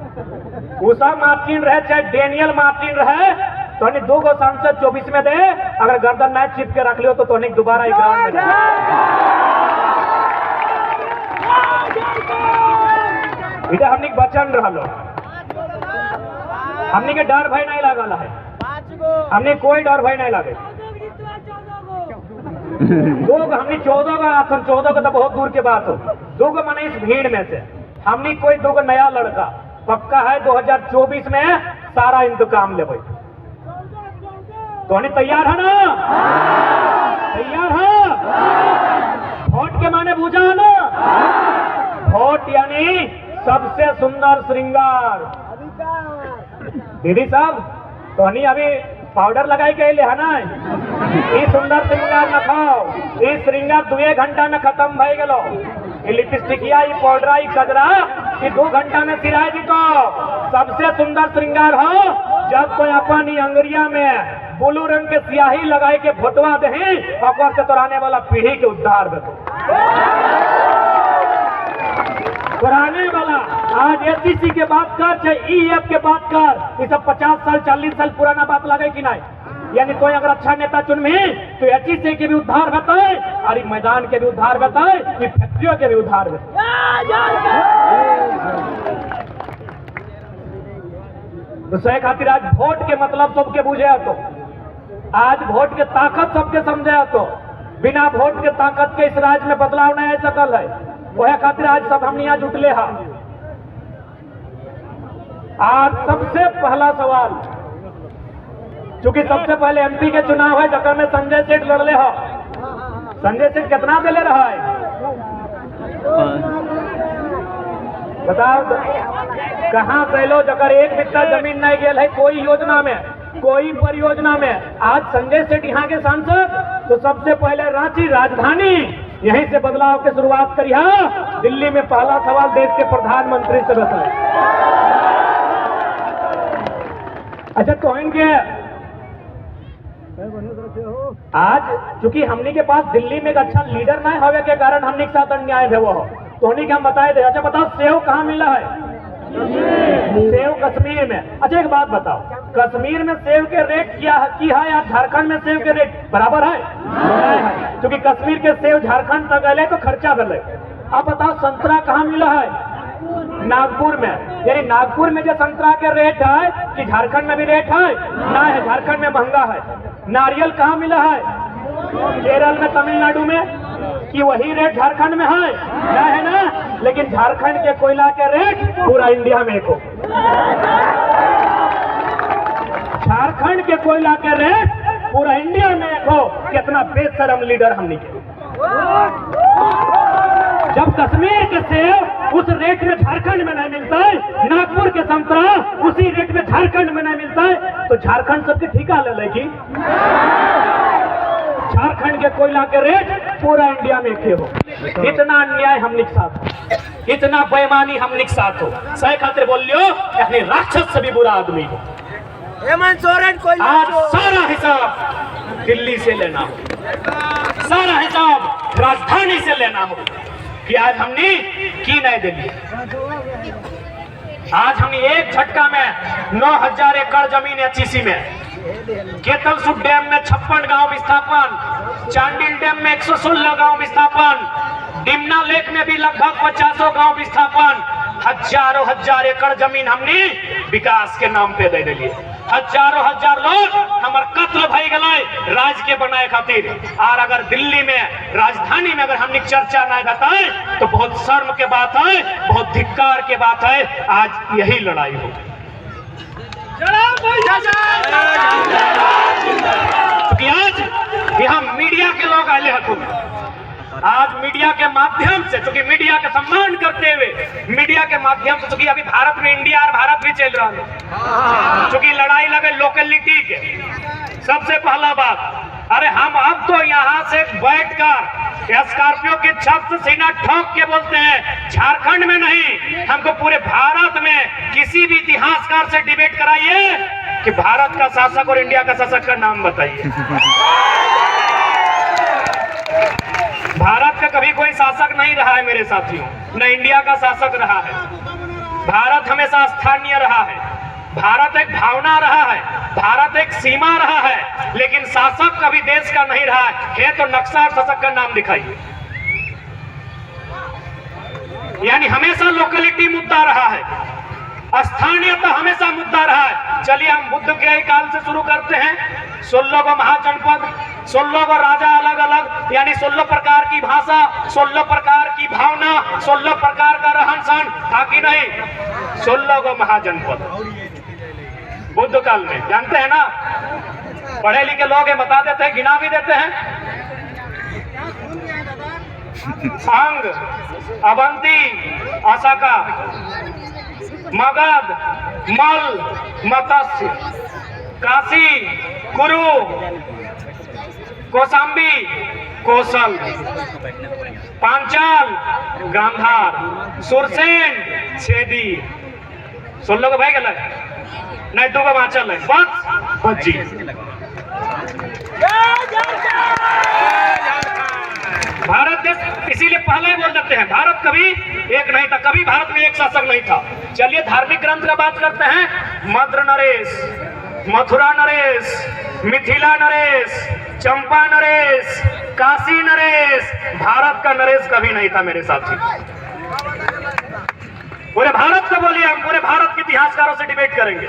उषा मार्टिन रहे चाहे डेनियल मार्टिन रहे तो 2 गो सांसद 24 में दे, अगर गर्दन मैच चिप के रख लियो तो दोबारा ग्राउंड में इधर हमने वचन रहा, हमने के डर भय नहीं लागल है, हमने कोई डर भय नहीं लगे। 2 हमने 14 का 14 का तो बहुत दूर के बात हो, 2 गो माने इस भीड़ में से हमने कोई 2 गो नया लड़का पक्का है 2024 में सारा इंतकाम ले भाई। तो तैयार है ना? तैयार है? वोट के माने बूझा है ना? वोट यानी सबसे सुंदर श्रृंगार। दीदी साहब तो अभी पाउडर लगाई के ले है ना, ये सुंदर श्रृंगार न खाओ, ये श्रृंगार 2 घंटा में खत्म भई गेलो, ये लिपस्टिकिया ये पाउडरा ये कजरा ये 2 घंटा में सिराय दी। तो सबसे सुंदर श्रृंगार हो जब कोई अपन अंगरिया में ब्लू रंग के स्याही लगाई के भोटवा दे और से तोराने वाला पीढ़ी के उद्धार देखो पुराने वाला आज एचसीसी के बात कर चाहे ईएफ के बात कर, ये सब 50 साल 40 साल पुराना बात लगे कि नहीं। यानी कोई अगर अच्छा नेता चुनमी तो एचसीसी के भी उद्धार बताए और ये मैदान के भी उद्धार बताए, ये फैक्ट्रियों के भी उद्धार बताए। तो सही खातिर आज वोट के मतलब सबके बुझे तो, आज वोट के ताकत सबके समझे तो, बिना वोट के ताकत के इस राज्य में बदलाव नहीं आ सकल है। वह खातिर आज सब हम यहाँ जुटले हा। आज सबसे पहला सवाल, चूंकि सबसे पहले एमपी के चुनाव है जगह में संजय सेठ लड़ले हो, संजय सेठ कितना दिले रहा है बताओ, कहाँ से लो जगह 1 बित्ता जमीन नहीं गेल है कोई योजना में, कोई परियोजना में। आज संजय सेठ यहाँ के सांसद तो सबसे पहले रांची राजधानी यहीं से बदलाव की शुरुआत करिए। दिल्ली में पहला सवाल देश के प्रधानमंत्री से बताए। अच्छा तो इनके आज चूंकि हमने के पास दिल्ली में एक अच्छा लीडर नहीं होने के कारण हमने के साथ अन्याय है वो तो उन्हीं के हम बताए थे। अच्छा बताओ सेव कहाँ मिला है? सेव कश्मीर में। अच्छा एक बात बताओ, कश्मीर में सेव के रेट क्या है की है, आज झारखंड में सेव के रेट बराबर है? क्योंकि कश्मीर के सेव झारखंड तक गए तो खर्चा गए। अब बताओ संतरा कहाँ मिला है? नागपुर में। यानी नागपुर में जो संतरा के रेट है कि झारखंड में भी रेट है ना, है झारखंड में महंगा है। नारियल कहाँ मिला है? केरल में, तमिलनाडु में, कि वही रेट झारखंड में है ना, है ना। लेकिन झारखंड के कोयला के रेट पूरा इंडिया में एक हो, झारखंड के कोयला के रेट पूरा इंडिया में एक हो। कितना बेशरम लीडर हमने के। जब कश्मीर के सेब उस रेट में झारखंड में नहीं मिलता है, नागपुर के संतरा उसी रेट में झारखंड में नहीं मिलता है, तो झारखंड सबके ठीका ले लेगी। झारखंड के कोयला के रेट पूरा इंडिया में एक हो। इतना अन्याय हमने के साथ हो, इतना बेईमानी हमने के साथ हो। सही खातिर बोल लियो अपने राक्षस से भी बुरा आदमी हो। हेमंत सोरेन कोई आज सारा हिसाब दिल्ली से लेना हो, सारा हिसाब राजधानी से लेना हो कि आज हमने की नहीं दिल्ली। आज हमने एक झटका में 9000 एकड़ जमीन एचसीसी में, केतलसुट डैम में 56 गांव विस्थापन, चांडिल डैम में 116 गांव विस्थापन, डिमना लेक में भी लगभग 50 गांव विस्थापन, हजारों हजार एकड़ जमीन हमने विकास के नाम पे दे दिए। हजारों हजार लोग हमार कत्ल भई गए राज के बनाए खातिर। और अगर दिल्ली में राजधानी में अगर हमने चर्चा ना बताए तो बहुत शर्म के बात है, बहुत धिक्कार के बात है। आज यही लड़ाई हो। क्योंकि आज यहाँ मीडिया के लोग आए हैं। आज मीडिया के माध्यम से, चूंकि मीडिया का सम्मान करते हुए मीडिया के माध्यम से, चूंकि अभी भारत में इंडिया और भारत भी चल रहा है, चूंकि लड़ाई लगे लोकेलिटी के। सबसे पहला बात, अरे हम अब तो यहाँ से बैठकर स्कॉर्पियो की छत से सीना ठोक के बोलते हैं, झारखंड में नहीं, हमको पूरे भारत में किसी भी इतिहासकार से डिबेट कराइए कि भारत का शासक और इंडिया का शासक का नाम बताइए। भारत का कभी कोई शासक नहीं रहा है मेरे साथियों, न इंडिया का शासक रहा है। भारत हमेशा स्थानीय रहा है, भारत एक भावना रहा है, भारत एक सीमा रहा है, लेकिन शासक कभी देश का नहीं रहा है। तो नक्शा और शासक का नाम दिखाइए। यानी हमेशा लोकेलिटी मुद्दा रहा है, स्थानीयता हमेशा मुद्दा रहा है। चलिए हम बुद्ध के काल से शुरू करते हैं। 16 को महाजनपद, 16 को राजा अलग अलग, यानी 16 प्रकार की भाषा, 16 प्रकार की भावना, 16 प्रकार का रहन सहन था कि नहीं? 16 को महाजनपद बुद्ध काल में, जानते हैं ना, पढ़े लिखे लोग हैं, बता देते हैं, गिना भी देते हैं। सांग, अवंती, अशोका, मगध, मल, मत्स्य, काशी, कुरु, कौशाम्बी, कौशल, पांचाल, गांधार, सुरसेन, छेदी। 16 को भाई गल नहीं, 2 को माचल है, बस बज्जी। भारत देश इसीलिए पहले ही बोल देते हैं, भारत कभी एक नहीं था, कभी भारत में एक शासक नहीं था। चलिए धार्मिक ग्रंथ का बात करते हैं। मद्र नरेश, मथुरा नरेश, मिथिला नरेश, चंपा नरेश, काशी नरेश, भारत का नरेश कभी नहीं था मेरे साथी। पूरे भारत को बोलिए, हम पूरे भारत के इतिहासकारों से डिबेट करेंगे।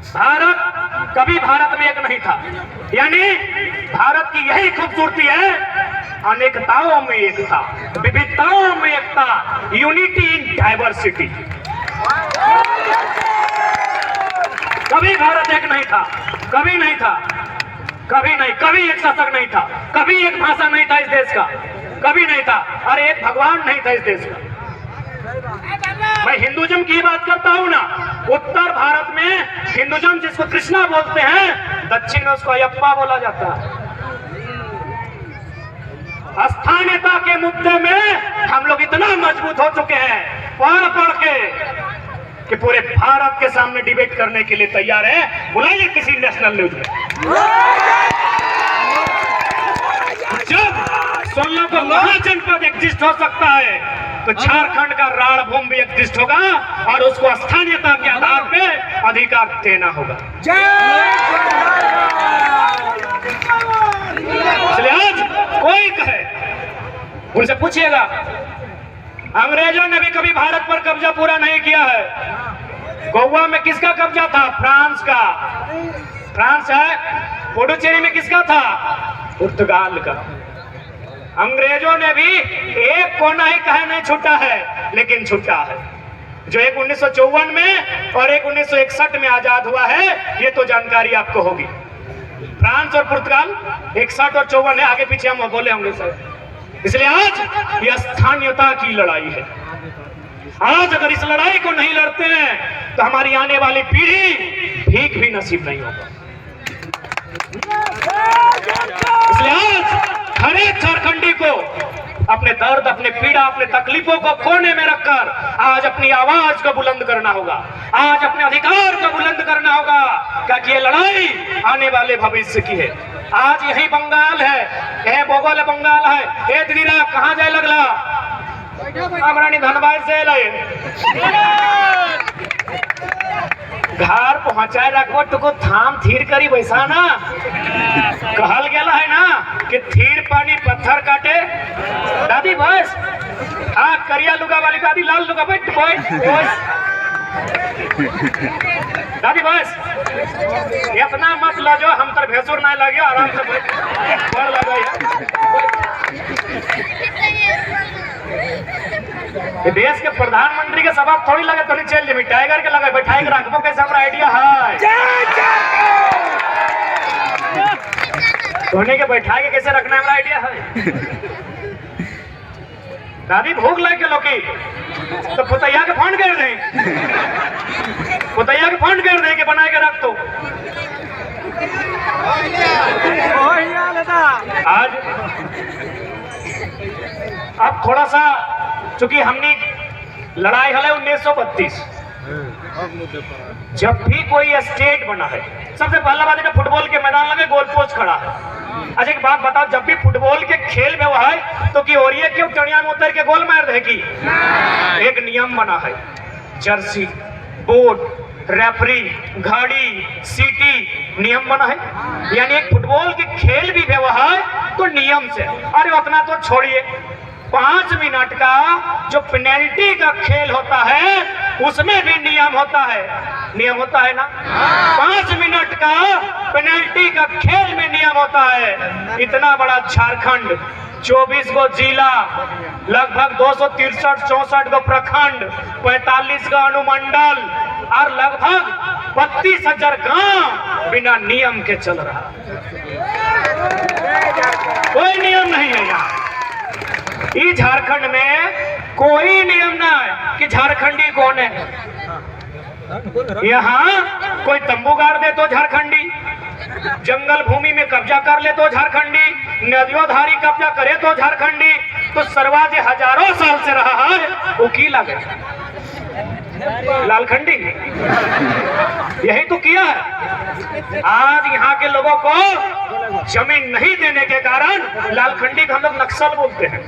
भारत कभी भारत में एक नहीं था। यानी भारत की यही खूबसूरती है, अनेकताओं में एकता, विविधताओं में एकता, यूनिटी इन डाइवर्सिटी। कभी भारत एक नहीं था, कभी नहीं था, कभी नहीं, कभी एक शासक नहीं था, कभी एक भाषा नहीं था इस देश का, कभी नहीं था। अरे एक भगवान नहीं था इस देश का। मैं हिंदुज्म की बात करता हूं ना, उत्तर भारत में हिंदुज्म जिसको कृष्णा बोलते हैं, दक्षिण में उसको अयप्पा बोला जाता है। स्थानीयता के मुद्दे में हम लोग इतना मजबूत हो चुके हैं, पढ़ पढ़ के, कि पूरे भारत के सामने डिबेट करने के लिए तैयार है। बुलाइए किसी नेशनल न्यूज में। जब 16 को महाजनपद एग्जिस्ट हो सकता है, तो झारखंड का राणभूमि भी एग्जिस्ट होगा और उसको स्थानीयता के आधार पे अधिकार देना होगा। इसलिए आज कोई कहे, उनसे पूछिएगा, अंग्रेजों ने भी कभी भारत पर कब्जा पूरा नहीं किया है। गोवा में किसका कब्जा था? फ्रांस का। फ्रांस है। पुडुचेरी में किसका था? पुर्तगाल का। अंग्रेजों ने भी एक कोना ही कहे नहीं छूटा है, लेकिन छूटा है। जो एक 1954 में और एक 1961 में आजाद हुआ है, ये तो जानकारी आपको होगी। फ्रांस और पुर्तगाल 61 और 54 है, आगे पीछे हम बोले होंगे सर। इसलिए आज यह स्थानीयता की लड़ाई है। आज अगर इस लड़ाई को नहीं लड़ते हैं तो हमारी आने वाली पीढ़ी भीख भी नसीब नहीं होगा। इसलिए आज हर एक झारखंडी को अपने दर्द, अपने पीड़ा, अपने तकलीफों को कोने में रखकर आज अपनी आवाज को बुलंद करना होगा, आज अपने अधिकार को बुलंद करना होगा, क्योंकि ये लड़ाई आने वाले भविष्य की है। आज यही बंगाल है, यह बोगल बंगाल है। ए दीदी कहाँ जाए लगला? हमारा धनबाद से लाए घर पहुंचाए रखो तो थाम थीर करी वैसा ना कहल गया है ना कि थीर पानी पत्थर काटे। दादी बस। हाँ, करिया लुगा वाली दादी, लाल लुगा, बैठ बस दादी बस। इतना मत लजो, हम तर भैंसुर ना लगे, आराम से बैठ लगा ये देश के प्रधानमंत्री के सभा थोड़ी लगे तो नहीं चल जेबी, टाइगर के लगे बैठाए के रखबो कैसे हमरा आइडिया है। धोनी के बैठाए के कैसे रखना हमरा आइडिया है। दादी भूख लग के लोकी तो पुतैया के फंड कर दे, पुतैया के फंड कर दे के बना के रख दो। आज अब थोड़ा सा चूंकि हमने लड़ाई है 1932, जब भी कोई स्टेट बना है सबसे पहला बात है फुटबॉल के मैदान लगे, गोल पोस्ट खड़ा है। अच्छा एक बात बताओ, जब भी फुटबॉल के खेल में वो है तो कि और ये क्यों टड़िया में उतर के गोल मार देगी? एक नियम बना है, जर्सी, बोर्ड, रेफरी, घड़ी, सीटी, नियम बना है। यानी एक फुटबॉल के खेल भी व्यवहार तो नियम से। अरे उतना तो छोड़िए, 5 मिनट का जो पेनल्टी का खेल होता है उसमें भी नियम होता है, नियम होता है ना। 5 मिनट का पेनल्टी का खेल में नियम होता है। इतना बड़ा झारखंड, 24 गो जिला, लगभग 263-64 गो प्रखंड, 45 का अनुमंडल और लगभग 32,000 गांव बिना नियम के चल रहा। कोई नियम नहीं है यहाँ। इस झारखंड में कोई नियम ना है कि झारखंडी कौन है। यहाँ कोई तंबू गाड़ दे तो झारखंडी, जंगल भूमि में कब्जा कर ले तो झारखंडी, नदियों धारी कब्जा करे तो झारखंडी। तो सरवाजे हजारों साल से रहा है वो की लगे लालखंडी, यही तो किया है। आज यहाँ के लोगों को जमीन नहीं देने के कारण लालखंडी को हम लोग नक्सल बोलते हैं।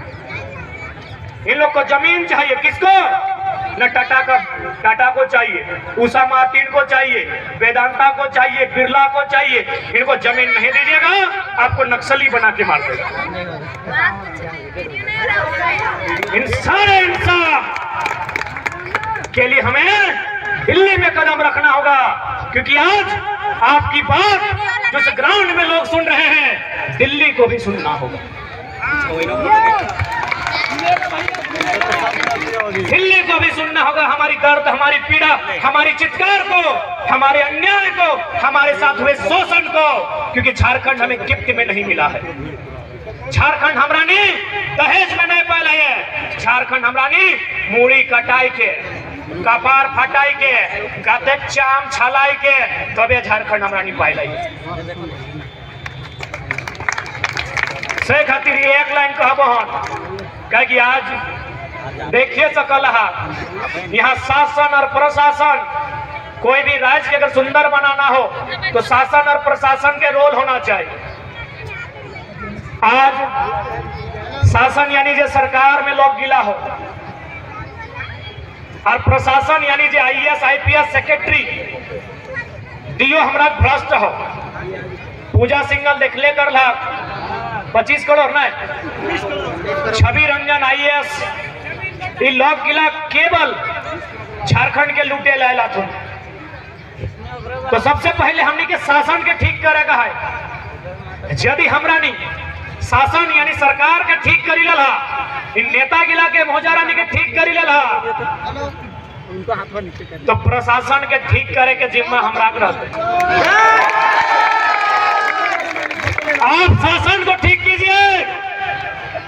इन लोग को जमीन चाहिए, किसको? न टाटा को चाहिए, उषा मार्टिन को चाहिए, वेदांता को चाहिए, बिरला को चाहिए। इनको जमीन नहीं दीजिएगा आपको नक्सली बना के मार देगा। इन सारे इंसाफ के लिए हमें दिल्ली में कदम रखना होगा, क्योंकि आज आपकी बात जिस ग्राउंड में लोग सुन रहे हैं दिल्ली को भी सुनना होगा, दिल्ली को भी सुनना होगा। हमारी दर्द, हमारी पीड़ा, हमारी चित्कार को, हमारे अन्याय को, हमारे साथ हुए शोषण को, क्योंकि झारखंड हमें गिफ्ट में नहीं मिला है। झारखंड हमरानी दहेज में नहीं पाला है। झारखंड हमरानी मूड़ी कटाई के, कपार फटाई के, गते चाम छलाई के तबे झारखंड हमरानी पाइला है। से खातिर एक लाइन कहबो कह कि आज देखिए सकल यहाँ शासन और प्रशासन, कोई भी राज्य के अगर सुंदर बनाना हो तो शासन और प्रशासन के रोल होना चाहिए। आज शासन यानी जो सरकार में लोग गिला हो, और प्रशासन यानी जो IAS IPS सेक्रेटरी दियो हमरा भ्रष्ट हो। पूजा सिंगल देख ले कर ला 25 करोड़ ना, छवि रंजन IAS ये लोग गिला केवल झारखंड के लूटे लायला तुम। तो सबसे पहले हमने के शासन के ठीक करेगा है। यदि हमरा नहीं शासन यानी सरकार के ठीक करी लला, इन नेता गिला के मोजारा के ठीक करी लला, तो प्रशासन के ठीक करे के जिम्मा हमरा के रहते। आप शासन को ठीक कीजिए,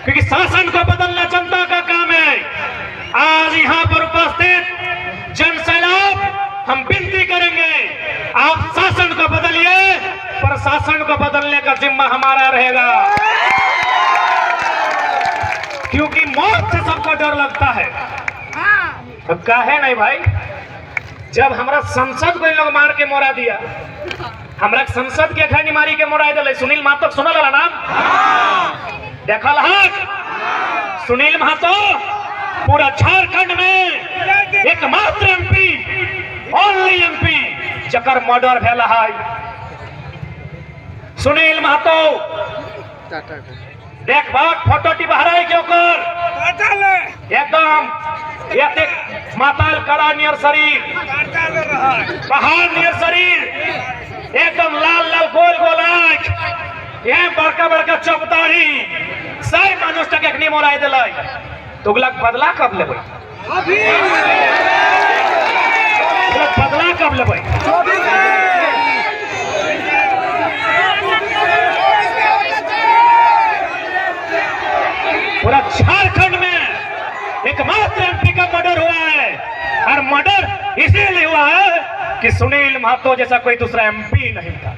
क्योंकि शासन को बदलना जनता का काम है। आज यहाँ पर उपस्थित जन सैलाब हम विनती करेंगे, आप शासन को बदलिए, प्रशासन को बदलने का जिम्मा हमारा रहेगा। क्योंकि मौत से सबको डर लगता है। अब काहे नहीं भाई, जब हमारा संसद को इन लोग मार के मोरा दिया, हमरा संसद के खैनी मारी के मोरा दिल। सुनील महतो सुनल नाम देखल हक। सुनील महतो पूरा झारखंड में एकमात्र MP, ओनली MP जकर मर्डर भेल है। सुनील महतो देख बात फोटो टिपहराई के ओकर एकदम एक माताल कड़ा नियर शरीर, पहाड़ नियर शरीर, एकदम लाल लाल गोल गोल आँख, यह बड़का बड़का चौपतारी, सही मनुष्य तक एक मोराई दिल। तुगलक बदला कब लेबै? बदला कब लेबै? पूरा झारखंड में एकमात्र एमपी का मर्डर हुआ है, और मर्डर इसीलिए हुआ है कि सुनील महतो जैसा कोई दूसरा एमपी नहीं था।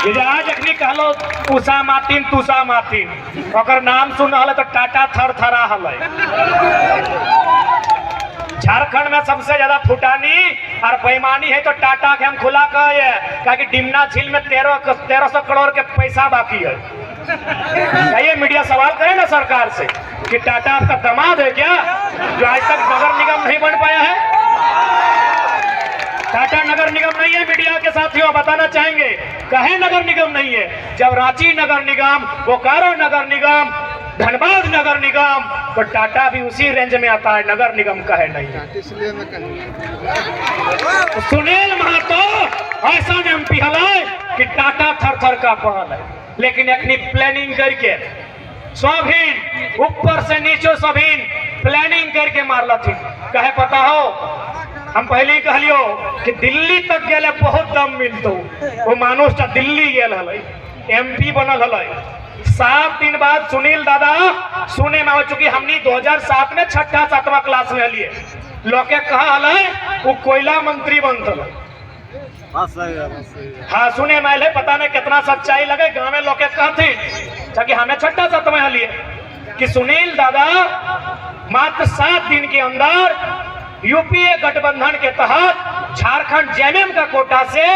ये आज अखनी कहलो उषा मार्टिन तुषा मार्टिन, ओकर नाम सुन हल तो टाटा थर थरा हल। झारखंड में सबसे ज्यादा फुटानी और बेईमानी है तो टाटा के हम खुला कहे, क्योंकि डिमना झील में 1300 करोड़ के पैसा बाकी है। ये मीडिया सवाल करे ना सरकार से कि टाटा आपका दामाद है क्या, जो आज तक नगर निगम नहीं बन पाया है? टाटा नगर निगम नहीं है। मीडिया के साथियों बताना चाहेंगे कहे नगर निगम नहीं है, जब रांची नगर निगम, बोकारो नगर निगम, धनबाद नगर निगम, तो टाटा भी उसी रेंज में आता है, नगर निगम का है नहीं। तो सुनील महतो ऐसा एमपी है कि टाटा थर थर का पहल है, लेकिन अपनी प्लानिंग करके सभी ऊपर से नीचे सभी प्लानिंग करके मारला थी। कहे पता हो, हम पहले ही कहलियो कि दिल्ली तक गेले बहुत दम मिलतो, वो मानुष दिल्ली गेल हल, एमपी बनल हल। 7 दिन बाद सुनील दादा सुने में हो चुकी, हमनी 2007 में 6ठा-7वां क्लास में हलिए, लोके कहा हल वो कोयला मंत्री बनत। हाँ सुने में है, पता नहीं कितना सच्चाई लगे, गाँव में लोग कहते कि हमें 6ठा-7वां हलिए कि सुनील दादा मात्र 7 दिन के अंदर यूपीए गठबंधन के तहत झारखंड जेएमएम का कोटा से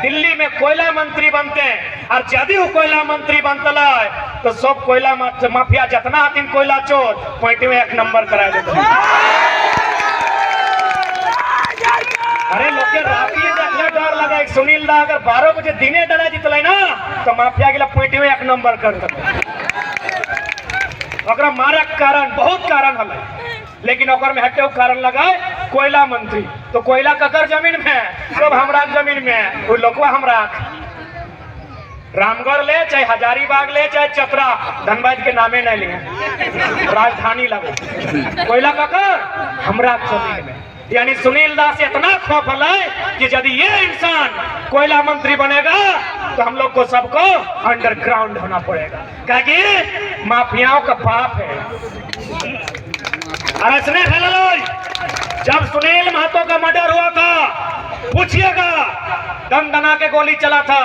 दिल्ली में कोयला मंत्री बनते हैं, और यदि वो कोयला मंत्री बनता है तो सब कोयला माफिया जितना हथिन कोयला चोर पॉइंट में 1 नंबर करा देते। अरे लोग के राती देखले डर लगा, सुनील दा अगर 12 बजे दिने डरा जितले ना तो माफिया के पॉइंट में 1 नंबर कर देते। ओकरा मारे कारण बहुत कारण हल, लेकिन ओकर में हटे कारण लगाए कोयला मंत्री, तो कोयला ककर जमीन में, सब हमरा जमीन में, वो लोकवा हमरा रामगढ़ ले चाहे हजारीबाग ले चाहे चतरा, धनबाद के नामे नहीं लिए, राजधानी लगे, कोयला ककर हमरा जमीन में। यानी सुनील दास इतना खौफ है कि यदि ये इंसान कोयला मंत्री बनेगा तो हम लोग को सबको अंडरग्राउंड होना पड़ेगा, क्योंकि माफियाओं का बाप है। और इसने जब सुनील महतो का मर्डर हुआ था, पूछिएगा, दम दना के गोली चला था,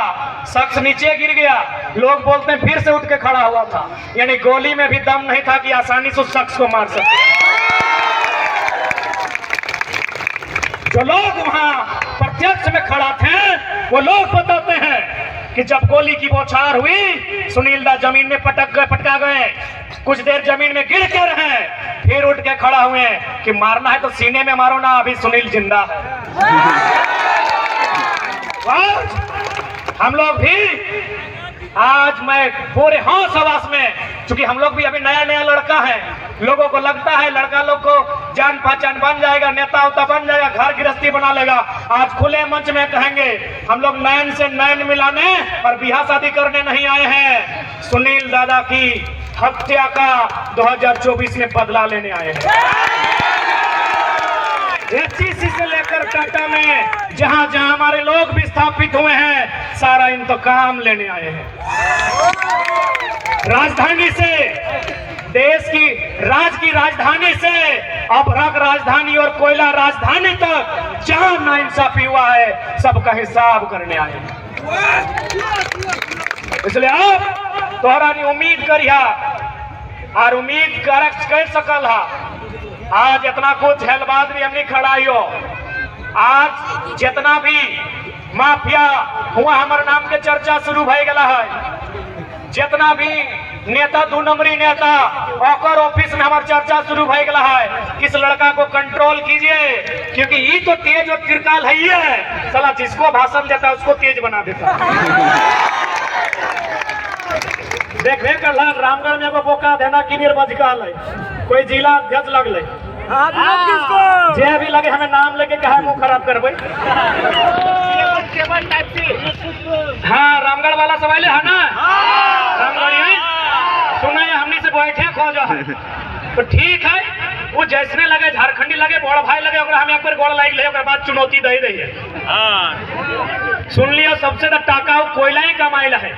शख्स नीचे गिर गया, लोग बोलते हैं फिर से उठ के खड़ा हुआ था, यानी गोली में भी दम नहीं था कि आसानी से उस शख्स को मार सके। जो लोग वहां प्रत्यक्ष में खड़ा थे वो लोग बताते हैं कि जब गोली की बौछार हुई, सुनील दा जमीन में पटका गए, कुछ देर जमीन में गिर के रहे, फिर उठ के खड़ा हुए कि मारना है तो सीने में मारो ना, अभी सुनील जिंदा है। हम लोग भी आज मैं पूरे होश हवास में, चूंकि हम लोग भी अभी नया नया लड़का है, लोगों को लगता है लड़का लोग को जान पहचान बन जाएगा, नेता उता बन जाएगा, घर गृहस्थी बना लेगा। आज खुले मंच में कहेंगे हम लोग नयन से नयन मिलाने और ब्याह शादी करने नहीं आए हैं, सुनील दादा की हत्या का 2024 में बदला लेने आए हैं। एचईसी से लेकर टाटा में जहां जहां हमारे लोग भी स्थापित हुए हैं, सारा इंतकाम लेने आए हैं। राजधानी से, देश की राजधानी से अभ्रक राजधानी और कोयला राजधानी तक जहां नाइंसाफी हुआ है, सबका हिसाब करने आए हैं। इसलिए आप तोहरा उम्मीद करिया और उम्मीद कर सकल हा। आज इतना कुछ हेल बाद भी हमने खड़ा हो, आज जितना भी माफिया हुआ हमारे नाम के चर्चा शुरू भई गला है, जितना भी नेता 2 नंबरी नेता ओकर ऑफिस में हमारे चर्चा शुरू भई गला है, इस लड़का को कंट्रोल कीजिए, क्योंकि ये तो तेज और तिरकाल है ही है, साला जिसको भाषण देता है उसको तेज बना देता है। देखबे करला रामगढ़ में एगो बोका देना किनिर बजकाल है कोई जिला अध्यक्ष लगले आप लोग किसको जे भी लगे हमें नाम लेके कहा मुंह खराब करबे हाँ रामगढ़ वाला सब आइले है ना रामगढ़ है सुना है हमनी से बैठे खोज है तो ठीक है वो जैसने लगे झारखंडी लगे बड़ भाई लगे ओकरा हम एक बार गोड़ लाग ले ओकरा बाद चुनौती दे रही है सुन लियो सबसे तो टाका कोयला ही कमाइला है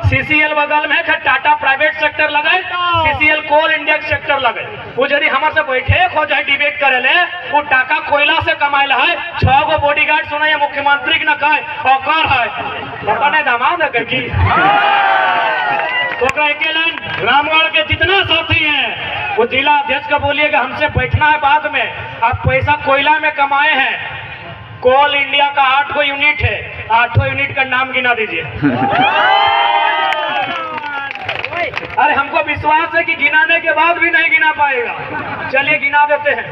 सीसीएल बगल में है टाटा प्राइवेट सेक्टर लगे सीसीएल कोल इंडिया सेक्टर लगे वो यदि हमारे से बैठे खो जाए डिबेट करे ले वो टाका कोयला से कमाइला है 6 गो बॉडीगार्ड सुना है मुख्यमंत्री के न कहे औकार है पता नहीं दामाद है की तो रामगढ़ के जितना साथी हैं वो जिला अध्यक्ष का बोलिएगा हमसे बैठना है बाद में आप पैसा कोयला में कमाए हैं कोल इंडिया का 8 गो यूनिट है 8 यूनिट का नाम गिना दीजिए अरे हमको विश्वास है कि गिनाने के बाद भी नहीं गिना पाएगा चलिए गिना देते हैं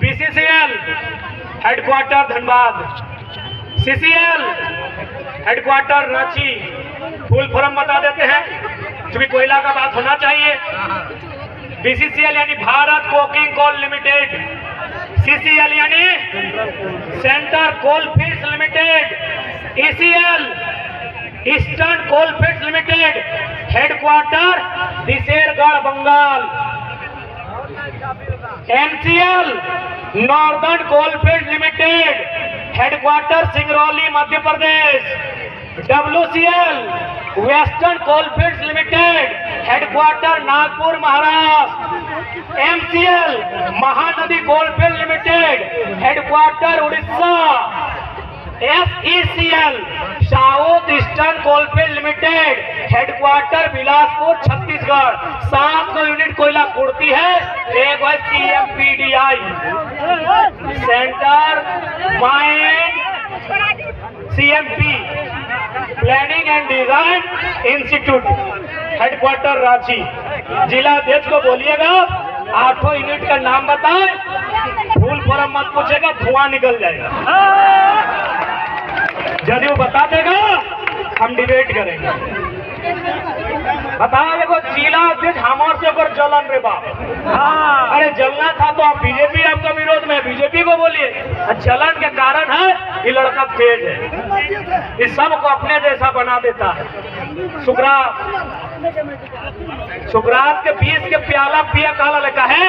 BCCL headquarter Dhanbad CCL headquarter Ranchi full form बता देते हैं क्योंकि कोयला का बात होना चाहिए बीसीसीएल यानी Bharat coking coal limited CCL यानी centre coal fields limited ECL eastern coal fields limited headquarter Disergarh Bengal NCL northern coal field limited headquarter Singrauli Madhya Pradesh WCL western coalfields limited headquarter Nagpur Maharashtra MCL Mahanadi coalfield limited headquarter Orissa SECL south eastern coalfield limited headquarter Bilaspur Chhattisgarh 7 गो unit कोयला कुड़ती है एक है CMPDI centre mine CMP planning and design institute headquarter Ranchi जिला अध्यक्ष को बोलिएगा 8 यूनिट का नाम बताए फूल फॉर्म मत पूछेगा धुआं निकल जाएगा यदि वो बता देगा हम डिबेट करेंगे बताओ देखो जिला अध्यक्ष हमारे से ऊपर जलन रे बाप अरे जलना था तो आप बीजेपी आपका विरोध में बीजेपी को बोलिए जलन के कारण है ये लड़का तेज है इस सब को अपने जैसा बना देता है सुकरात के 20 के प्याला पिया काला लगा है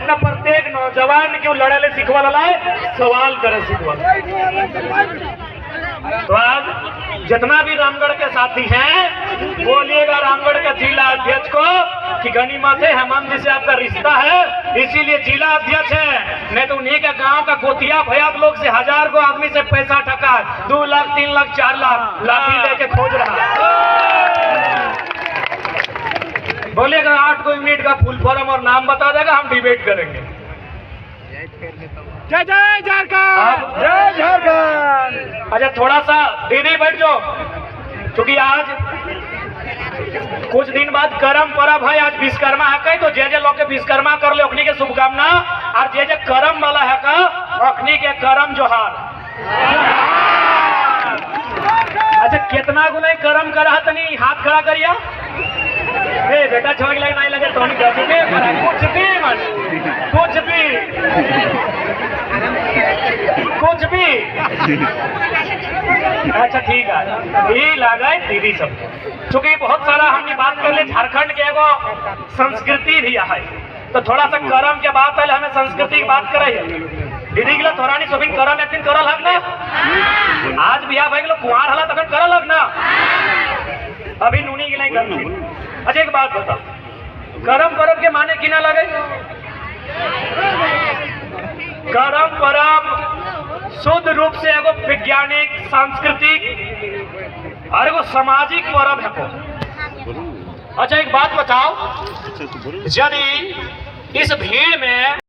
न प्रत्येक नौजवान के लड़े ले सिखवा ला सवाल करे सिखवा तो आज जितना भी रामगढ़ के साथी हैं बोलिएगा रामगढ़ के जिला अध्यक्ष को कि गनीमत है हेमंत जी से आपका रिश्ता है इसीलिए जिला अध्यक्ष है नहीं तो उन्हीं के गांव का कोतिया भयात लोग से 1000 को आदमी से पैसा ठका 2 लाख 3 लाख 4 लाख लाठी लेके खोज रहा है बोलिएगा 8 को यूनिट का फुल फॉर्म और नाम बता देगा हम डिबेट करेंगे जय जय झारखंड जय झारखंड अच्छा थोड़ा सा दीदी बैठ जाओ क्योंकि आज कुछ दिन बाद करम पर्व है आज विश्वकर्मा है कहीं तो जे लोग के विश्वकर्मा कर ले अखनी के शुभकामना और जे करम वाला है का अखनी के करम जोहार अच्छा कितना गुना करम करा तनी हाथ खड़ा करिया बेटा छोड़ लगे नहीं लगे तो कुछ भी अच्छा ठीक है यही लगा दीदी सब चूंकि बहुत सारा हमने बात कर ले झारखंड के एगो संस्कृति भी है तो थोड़ा सा करम के बात पहले हमें संस्कृति की बात करे दीदी के लिए थोड़ा नहीं सोबिन करम एक दिन करल हक ना आज बियाह भाई लोग कुआर हला तक करल हक ना अभी नूनी के नहीं कर अच्छा एक बात बता करम परम के माने की ना लगे करम परम शुद्ध रूप से एगो वैज्ञानिक सांस्कृतिक और एगो सामाजिक पर्व है अच्छा एक बात बताओ यदि इस भीड़ में